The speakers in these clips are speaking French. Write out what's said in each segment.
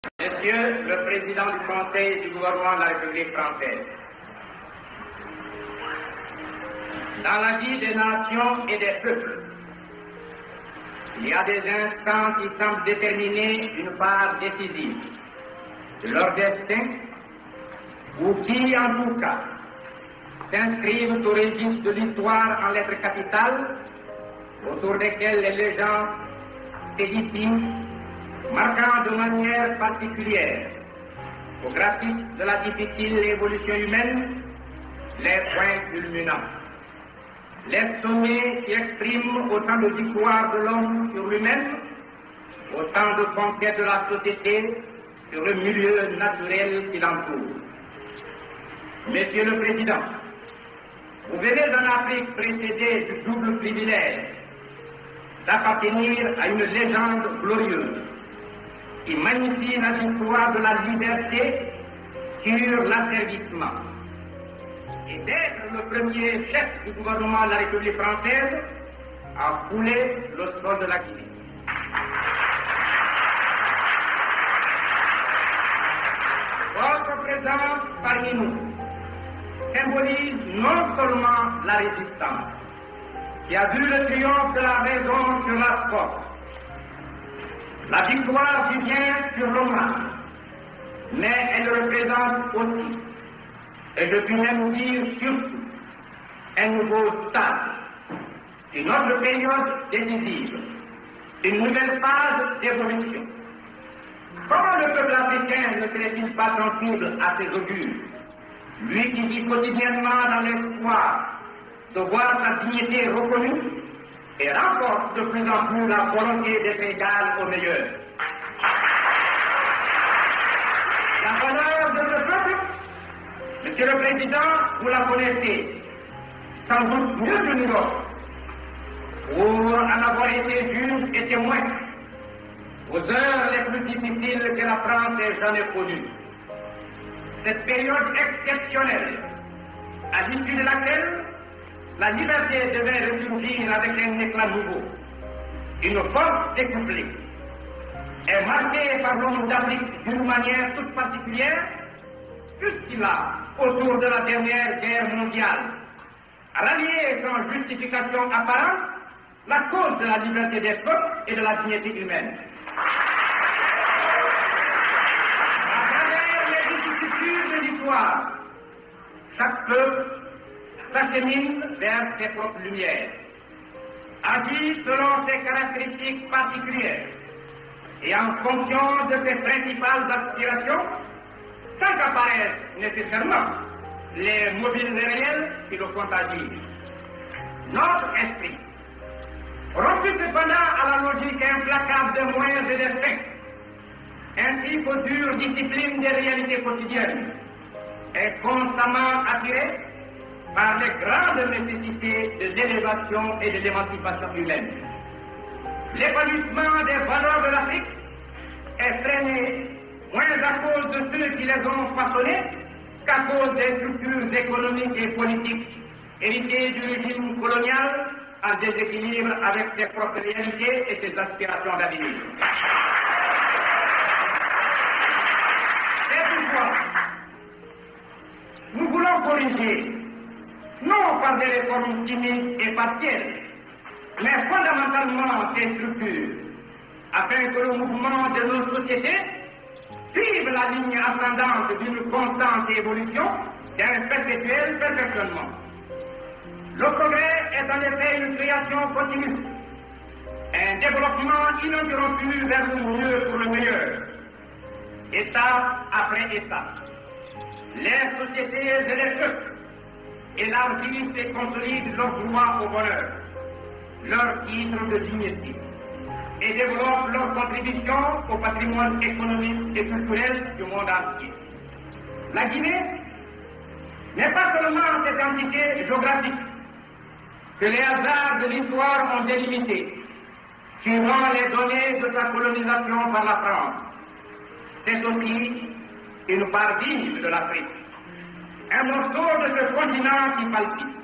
Monsieur le Président du Conseil du gouvernement de la République française, dans la vie des nations et des peuples, il y a des instants qui semblent déterminer une part décisive de leur destin ou qui, en tout cas, s'inscrivent au registre de l'histoire en lettres capitales, autour desquelles les légendes s'édifient, marquant de manière particulière, au graphisme de la difficile évolution humaine, les points culminants. Les sommets qui expriment autant de victoires de l'homme sur lui-même, autant de conquêtes de la société sur le milieu naturel qui l'entoure. Monsieur le Président, vous venez d'un Afrique précédée du double privilège d'appartenir à une légende glorieuse qui magnifie la victoire de la liberté sur l'asservissement et d'être le premier chef du gouvernement de la République française à fouler le sol de la Guinée. Votre présence parmi nous symbolise non seulement la résistance, qui a vu le triomphe de la raison sur la force, la victoire du bien sur le mal, mais elle représente aussi, et je puis même dire surtout, un nouveau stade, une autre période décisive, une nouvelle phase d'évolution. Comment le peuple africain ne serait-il pas sensible à ces augures? Lui qui vit quotidiennement dans l'espoir de voir sa dignité reconnue et renforce de plus en plus la volonté d'être égal au meilleur. La valeur de ce peuple, Monsieur le Président, vous la connaissez, sans doute mieux que nous autres, pour en avoir été juge et témoin aux heures les plus difficiles que la France ait jamais connues. Cette période exceptionnelle, à l'issue de laquelle la liberté devait ressurgir avec un éclat nouveau, une force décuplée, est marquée par l'homme d'Afrique d'une manière toute particulière, puisqu'il a, autour de la dernière guerre mondiale, rallié sans justification apparente la cause de la liberté des peuples et de la dignité humaine. Chaque peuple s'achemine vers ses propres lumières, agit selon ses caractéristiques particulières et en fonction de ses principales aspirations, sans qu'apparaissent nécessairement les mobiles réels qui le font agir. Notre esprit, rompu cependant à la logique implacable des moyens et des fins, ainsi qu'aux dures disciplines des réalités quotidiennes, est constamment attiré par les grandes nécessités de l'élévation et de l'émancipation humaine. L'épanouissement des valeurs de l'Afrique est freiné moins à cause de ceux qui les ont façonnés qu'à cause des structures économiques et politiques héritées du régime colonial en déséquilibre avec ses propres réalités et ses aspirations d'avenir. C'est pourquoi nous voulons corriger, non par des réformes timides et partielles, mais fondamentalement ces structures, afin que le mouvement de nos sociétés suive la ligne ascendante d'une constante évolution d'un perpétuel perfectionnement. Le progrès est en effet une création continue, un développement ininterrompu vers le mieux pour le meilleur, étape après étape. Les sociétés et les peuples élargissent et consolident leur droit au bonheur, leur titre de dignité, et développent leur contribution au patrimoine économique et culturel du monde entier. La Guinée n'est pas seulement cette entité géographique que les hasards de l'histoire ont délimité, suivant les données de sa colonisation par la France. C'est aussi une part digne de l'Afrique, un morceau de ce continent qui palpite,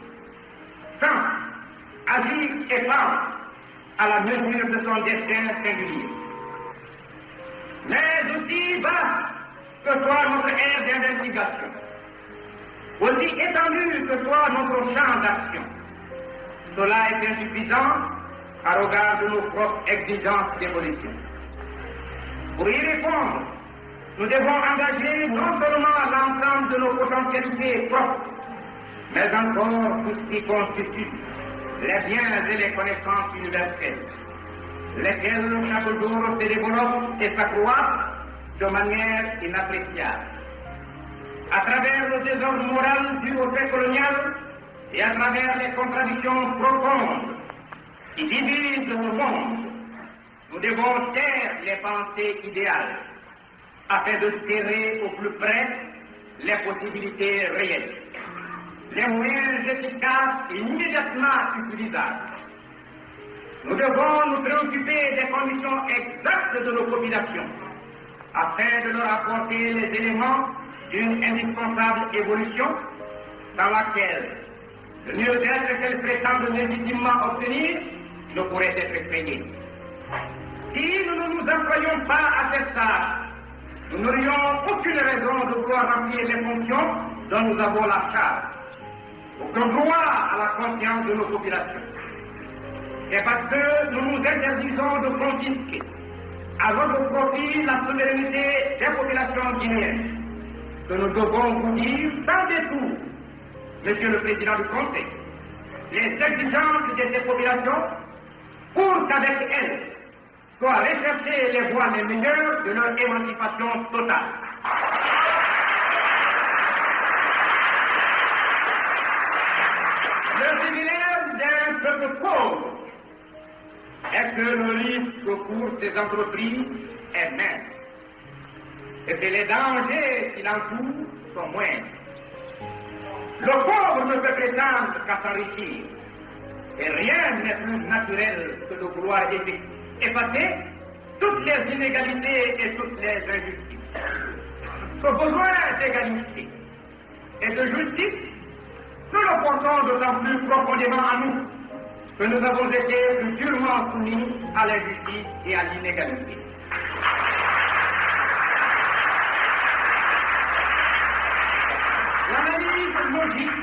sans agir et pense à la mesure de son destin singulier. Mais est aussi vaste que soit notre aire d'investigation, aussi étendu que soit notre champ d'action. Cela est insuffisant à regard de nos propres exigences d'évolution. Pour y répondre, nous devons engager non seulement l'ensemble de nos potentialités propres, mais encore tout ce qui constitue les biens et les connaissances universelles, lesquels chaque jour se développent et s'accroissent de manière inappréciable. À travers le désordre moral dû au fait colonial et à travers les contradictions profondes qui divisent le monde, nous devons taire les pensées idéales afin de serrer au plus près les possibilités réelles, les moyens efficaces et immédiatement utilisables. Nous devons nous préoccuper des conditions exactes de nos populations afin de leur apporter les éléments d'une indispensable évolution dans laquelle le mieux-être qu'elles prétendent légitimement obtenir ne pourrait être effrayé. Si nous ne nous employons pas à cette tâche, nous n'aurions aucune raison de vouloir remplir les fonctions dont nous avons la charge, aucun droit à la conscience de nos populations. C'est parce que nous nous interdisons de confisquer à notre profit la souveraineté des populations guinéennes que nous devons vous dire sans détour, Monsieur le Président du Conseil, les exigences de ces populations pour qu'avec elles soient recherchées les voies les meilleures de leur émancipation totale. Le privilège d'un peuple pauvre est que le risque pour ces entreprises est mince et que les dangers qui l'entourent sont moindres. Le pauvre ne peut prétendre qu'à s'enrichir, et rien n'est plus naturel que de vouloir effacer toutes les inégalités et toutes les injustices. Ce besoin d'égalité et de justice, nous le portons d'autant plus profondément en nous que nous avons été plus durement soumis à l'injustice et à l'inégalité. L'analyse logique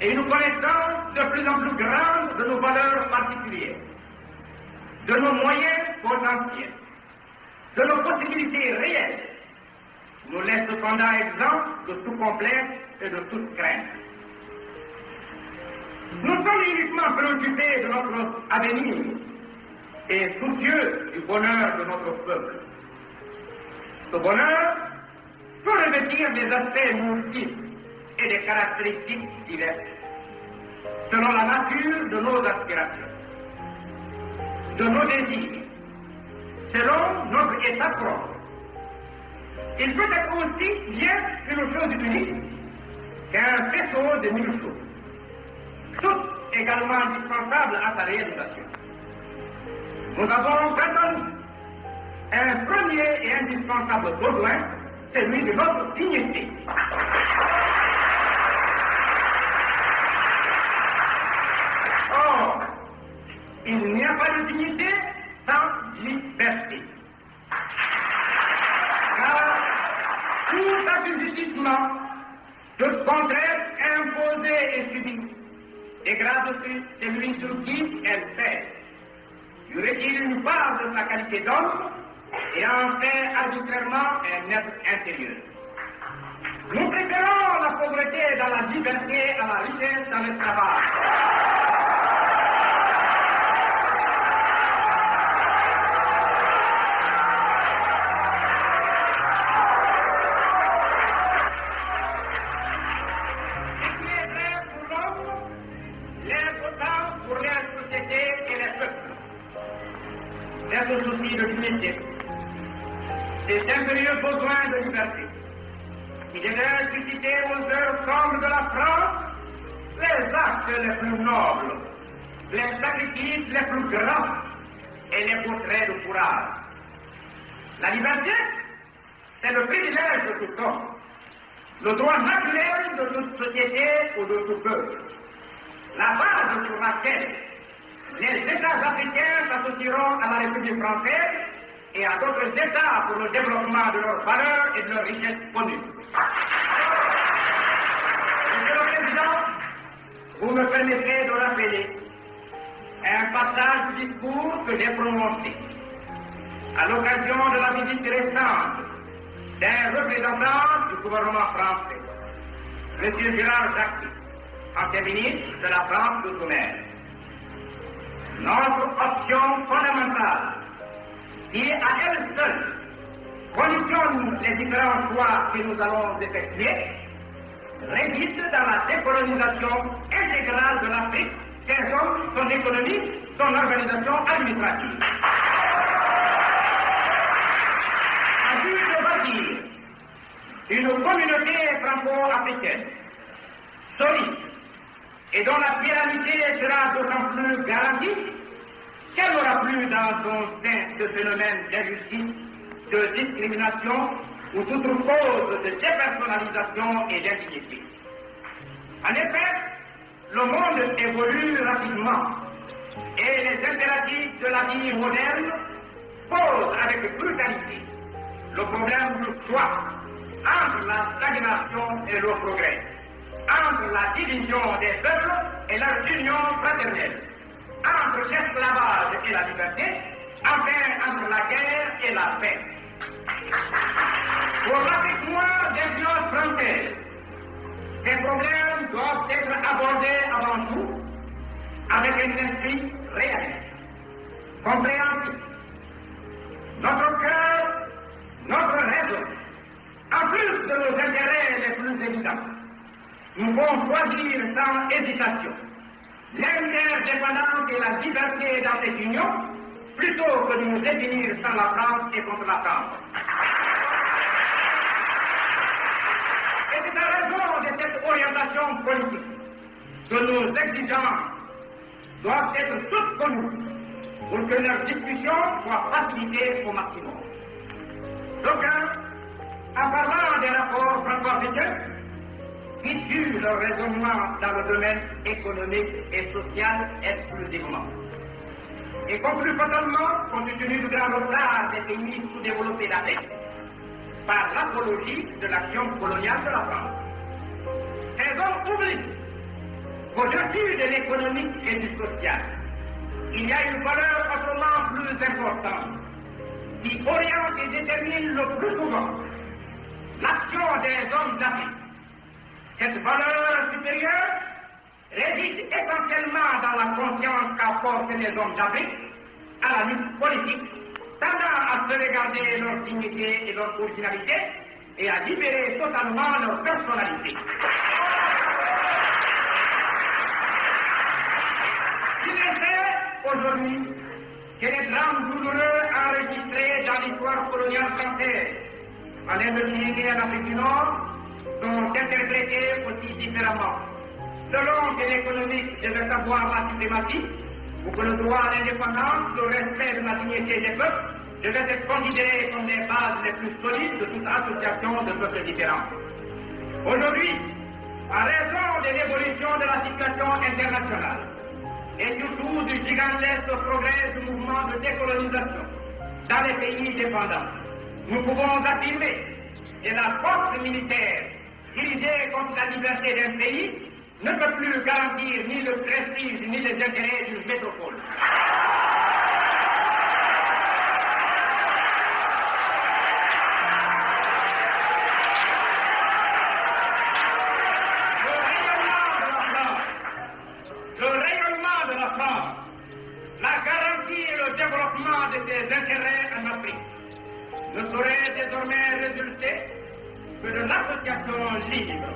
et une connaissance de plus en plus grande de nos valeurs particulières, de nos moyens potentiels, de nos possibilités réelles, nous laisse cependant exempts de tout complexe et de toute crainte. Nous sommes uniquement préoccupés de notre avenir et soucieux du bonheur de notre peuple. Ce bonheur peut revêtir des aspects multiples et des caractéristiques diverses, selon la nature de nos aspirations, de nos désirs, selon notre état propre. Il peut être aussi bien une chose unique qu'un faisceau de mille choses, toutes également indispensables à sa réalisation. Nous avons prétendu un premier et indispensable besoin, celui de notre dignité. Or, il n'y a pas de dignité sans liberté. Car tout assujettissement de contraire imposé et subi dégrade celui sur qui elle fait, lui retire une part de sa qualité d'homme et en fait arbitrairement un être intérieur. Nous préférons la pauvreté dans la liberté à la richesse dans le travail. Ce qui est vrai pour l'homme l'est autant pour les sociétés et les peuples. C'est un souci de dignité. C'est impérieux besoin de liberté qui devait susciter aux heures sombres de la France les actes les plus nobles, les sacrifices les plus grands et les portraits de courage. La liberté, c'est le privilège de tout homme, le droit naturel de toute société ou de tout peuple, la base sur laquelle les États africains s'associeront à la République française et à d'autres États pour le développement de leurs valeurs et de leurs richesses connues. Monsieur le Président, vous me permettrez de rappeler un passage du discours que j'ai prononcé à l'occasion de la visite récente d'un représentant du gouvernement français, M. Gérard Jacques, ancien ministre de la France d'Outre-mer. Notre option fondamentale, qui à elle seule conditionne les différents choix que nous allons effectuer, réside dans la décolonisation intégrale de l'Afrique, son économie, son organisation administrative. En vue de bâtir une communauté franco-africaine solide et dont la pérennité sera d'autant plus garantie qu'elle n'aura plus dans son sein ce phénomène d'injustice, de discrimination ou toute cause de dépersonnalisation et d'indignité. En effet, le monde évolue rapidement et les impératifs de la vie moderne posent avec brutalité le problème du choix entre la stagnation et le progrès, entre la division des peuples et leur union fraternelle, entre l'esclavage et la liberté, enfin entre la guerre et la paix. Pour l'Afrique noire d'influence française, ces problèmes doivent être abordés avant tout avec un esprit réaliste, compréhensif. Notre cœur, notre raison, en plus de nos intérêts les plus évidents, nous devons choisir sans hésitation l'interdépendance et la liberté dans cette union, plutôt que de nous définir sans la France et contre la France. Et c'est à raison de cette orientation politique que nos exigences doivent être toutes connues pour que leur discussion soit facilitée au maximum. D'aucuns, en parlant des rapports franco-africains, situent leur raisonnement dans le domaine économique et social exclusivement. Et concluent fatalement, compte tenu du grand retard des pays sous-développés d'Afrique, par l'apologie de l'action coloniale de la France. Ces hommes oublient qu'au-dessus de l'économique et du social, il y a une valeur autrement plus importante qui oriente et détermine le plus souvent l'action des hommes d'Afrique. Cette valeur supérieure réside essentiellement dans la conscience qu'apportent les hommes d'Afrique à la lutte politique, tendant à sauvegarder leur dignité et leur originalité et à libérer totalement leur personnalité. Il est vrai aujourd'hui que les drames douloureux enregistrés dans l'histoire coloniale française, en Indochine et en Afrique du Nord, sont interprétés aussi différemment, selon que l'économique devait avoir la suprématie, ou que le droit à l'indépendance, le respect de la dignité des peuples, devait être considéré comme les bases les plus solides de toute association de peuples différents. Aujourd'hui, en raison de l'évolution de la situation internationale, et surtout du gigantesque progrès du mouvement de décolonisation dans les pays dépendants, nous pouvons affirmer que la force militaire dirigée contre la liberté d'un pays ne peut plus garantir ni le prestige ni les intérêts d'une métropole. Le rayonnement de la France, la garantie et le développement de ses intérêts en Afrique ne saurait désormais résulter que de l'association libre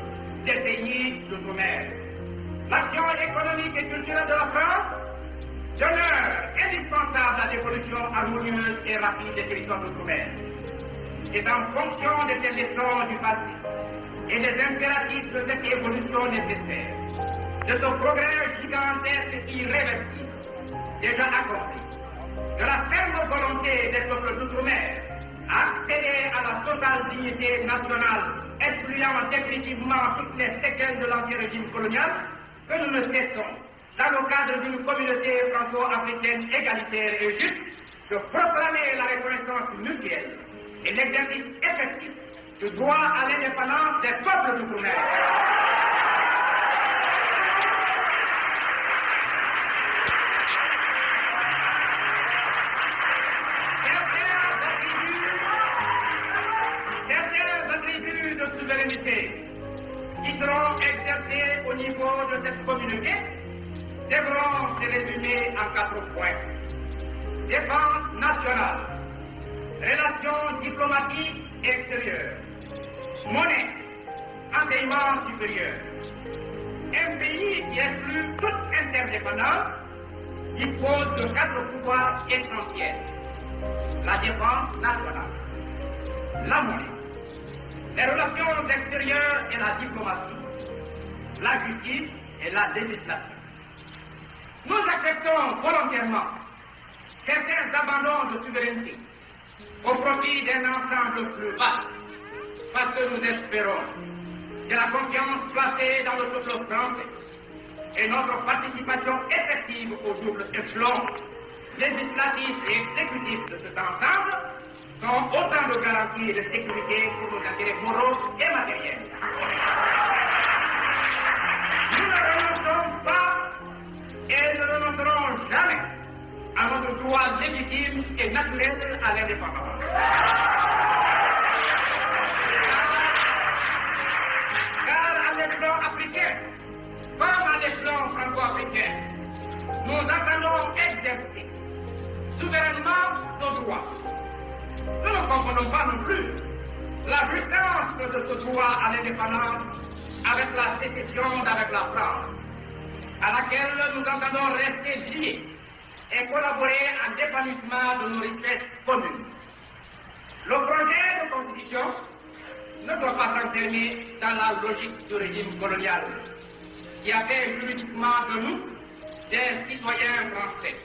des pays d'outre-mer. L'action économique et culturelle de la France demeure indispensable à l'évolution harmonieuse et rapide des territoires d'outre-mer. C'est en fonction de ces leçons du passé et des impératifs de cette évolution nécessaire, de ce progrès gigantesque irréversible déjà accompli, de la ferme volonté des peuples d'outre-mer à accéder à la totale dignité nationale, excluant définitivement toutes les séquelles de l'ancien régime colonial, que nous ne cessons, dans le cadre d'une communauté franco-africaine égalitaire et juste, de proclamer la reconnaissance mutuelle et l'exercice effectif du droit à l'indépendance des peuples d'outre-mer. Certains attributs de souveraineté qui seront exercés au niveau de cette communauté devront se résumer en 4 points. Défense nationale, relations diplomatiques extérieures, monnaie, enseignement supérieur. Un pays qui exclut toute interdépendance dispose de 4 pouvoirs essentiels. La défense nationale, la monnaie, les relations extérieures et la diplomatie, la justice et la législation. Nous acceptons volontairement certains abandons de souveraineté au profit d'un ensemble plus vaste, parce que nous espérons que la confiance placée dans le peuple français et notre participation effective au double échelon législatif et exécutif de cet ensemble sont autant de garanties de sécurité pour nos intérêts moraux et matériels. Nous ne renonçons pas et ne renoncerons jamais à notre droit légitime et naturel à l'indépendance. Car à l'échelon africain, comme à l'échelon franco-africain, nous entendons exercer souverainement nos droits. Nous ne comprenons pas non plus la puissance de ce droit à l'indépendance avec la sécession d'avec la France, à laquelle nous entendons rester liés et collaborer en l'épanouissement de nos richesses communes. Le projet de constitution ne doit pas s'enfermer dans la logique du régime colonial, qui a fait juridiquement de nous des citoyens français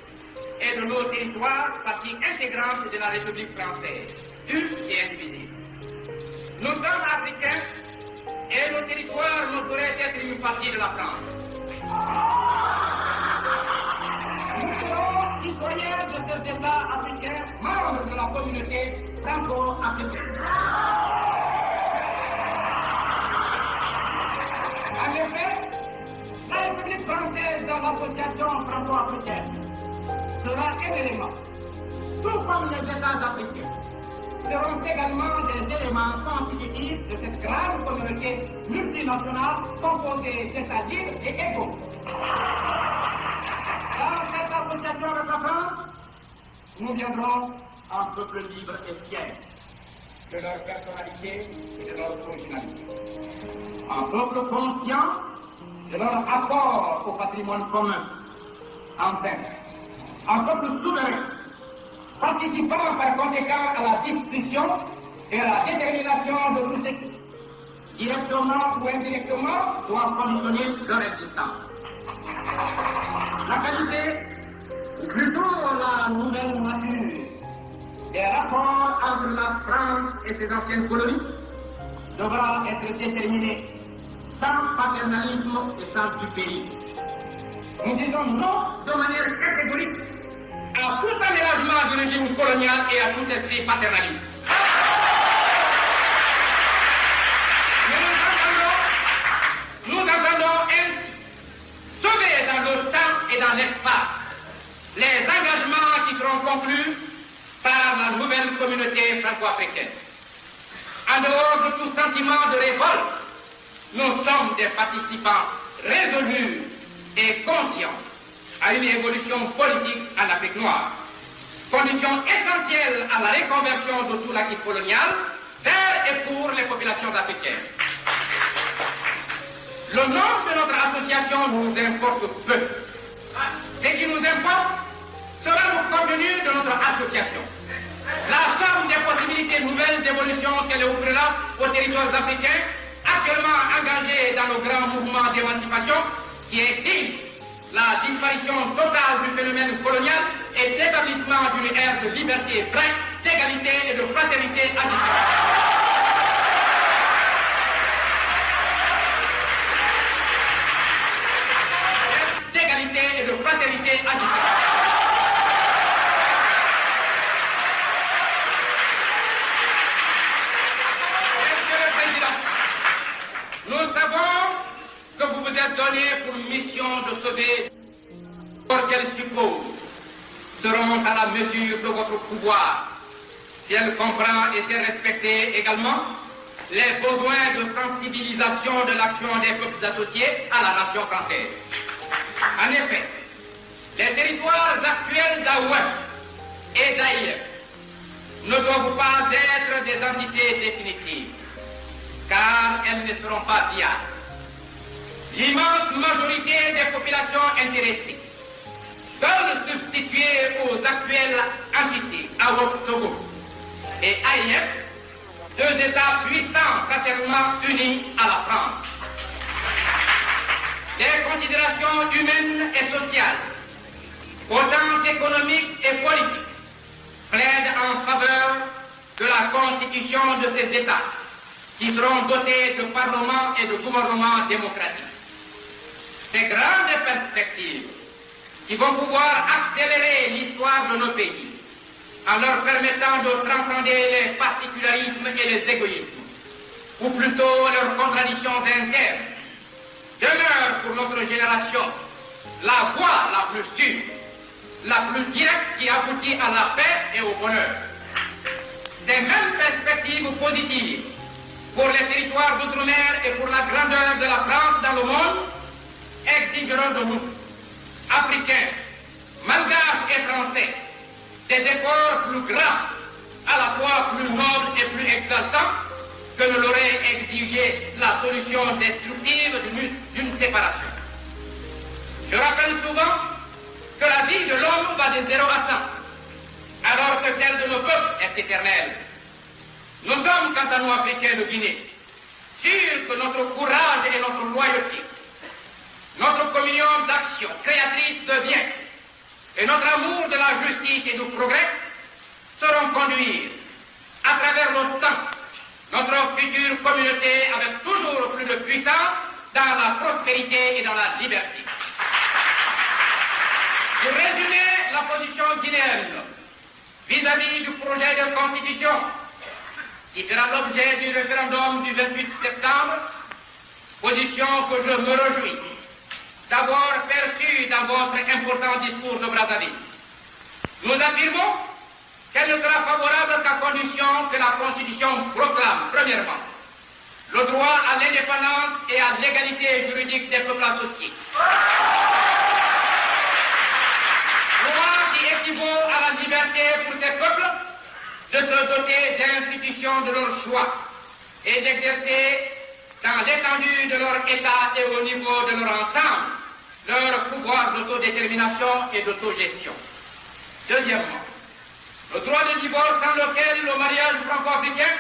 et de nos territoires partie intégrante de la République française, une et indivisible. Nous sommes africains et nos territoires ne sauraient être une partie de la France. Nous serons citoyens de cet État africain, membres de la communauté franco-africaine. En effet, la République française dans l'association franco-africaine sera un élément, tout comme les États africains seront également des éléments constitutifs de cette grande communauté multinationale composée d'États libres et égaux. Dans cette association de la France, nous viendrons en peuple libre et fier de leur personnalité et de leur originalité. Un peuple conscient de leur apport au patrimoine commun. Enfin, un peuple souverain, participant par conséquent à la discussion et à la détermination de tous ceux qui, directement ou indirectement, doivent conditionner leur existence. La qualité, ou plutôt la nouvelle nature, des rapports entre la France et ses anciennes colonies devra être déterminée sans paternalisme et sans stupérisme. Nous disons non de manière catégorique à tout aménagement du régime colonial et à tout esprit paternaliste. Nous entendons ainsi sauver dans le temps et dans l'espace les engagements qui seront conclus par la nouvelle communauté franco-africaine. En dehors de tout sentiment de révolte, nous sommes des participants résolus et conscients à une évolution politique en Afrique noire, condition essentielle à la reconversion de tout l'acquis colonial vers et pour les populations africaines. Le nom de notre association nous importe peu. Ce qui nous importe sera le contenu de notre association. La somme des possibilités nouvelles d'évolution qu'elle ouvrira aux territoires africains, actuellement engagés dans nos grands mouvements d'émancipation, qui exigent la disparition totale du phénomène colonial et l'établissement d'une ère de liberté vraie, d'égalité et de fraternité additionnelle. D'égalité et de fraternité additionnelle. s'est donné pour mission de sauver qu'elle suppose seront à la mesure de votre pouvoir, si elle comprend et sait respecter également les besoins de sensibilisation de l'action des peuples associés à la nation française. En effet, les territoires actuels d'Ouest et d'ailleurs ne doivent pas être des entités définitives, car elles ne seront pas viables. L'immense majorité des populations intéressées veulent substituer aux actuelles entités, à Togo et AIF, deux États puissants fraternellement unis à la France. Des considérations humaines et sociales, autant économiques et politiques, plaident en faveur de la constitution de ces États, qui seront dotés de parlements et de gouvernements démocratiques. Ces grandes perspectives qui vont pouvoir accélérer l'histoire de nos pays en leur permettant de transcender les particularismes et les égoïsmes, ou plutôt leurs contradictions internes, demeurent pour notre génération la voie la plus sûre, la plus directe qui aboutit à la paix et au bonheur. Ces mêmes perspectives positives pour les territoires d'outre-mer et pour la grandeur de la France dans le monde exigeront de nous, Africains, Malgaches et Français, des efforts plus grands, à la fois plus nobles et plus exaltants que ne l'aurait exigé la solution destructive d'une séparation. Je rappelle souvent que la vie de l'homme va de 0 à 100, alors que celle de nos peuples est éternelle. Nous sommes, quant à nous, Africains de Guinée, sûrs que notre courage et notre loyauté, notre communion d'action créatrice de bien et notre amour de la justice et du progrès sauront conduire, à travers le temps, notre future communauté avec toujours plus de puissance dans la prospérité et dans la liberté. Pour résumer la position guinéenne vis-à-vis du projet de constitution qui fera l'objet du référendum du 28 septembre, position que je me réjouis d'avoir perçue dans votre important discours de Brazzaville. Nous affirmons qu'elle ne sera favorable qu'à condition que la Constitution proclame, premièrement, le droit à l'indépendance et à l'égalité juridique des peuples associés. Droit qui équivaut à la liberté pour ces peuples de se doter d'institutions de leur choix et d'exercer dans l'étendue de leur État et au niveau de leur ensemble leur pouvoir d'autodétermination et d'autogestion. Deuxièmement, le droit de divorce dans lequel le mariage franco-africain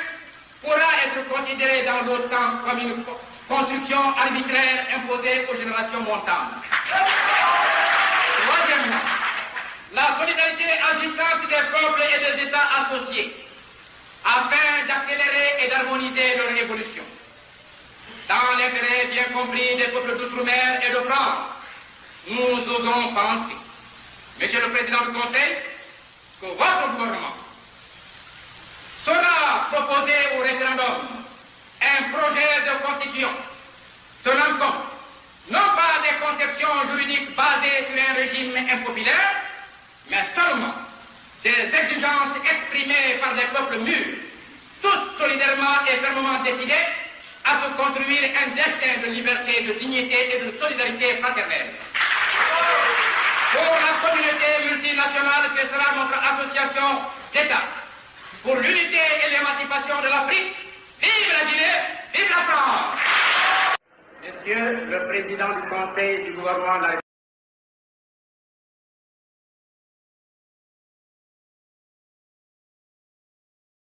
pourra être considéré dans le temps comme une construction arbitraire imposée aux générations montantes. Troisièmement, la solidarité agissante des peuples et des États associés afin d'accélérer et d'harmoniser leur évolution. Dans l'intérêt bien compris des peuples d'outre-mer et de France, nous osons penser, Monsieur le Président du Conseil, que votre gouvernement saura proposer au référendum un projet de constitution tenant compte non pas des conceptions juridiques basées sur un régime impopulaire, mais seulement des exigences exprimées par des peuples mûrs, tous solidairement et fermement décidés à se construire un destin de liberté, de dignité et de solidarité fraternelle. Pour la communauté multinationale que sera notre association d'États, pour l'unité et l'émancipation de l'Afrique, vive la Guinée, vive la France! Monsieur le Président du Conseil du gouvernement de la République,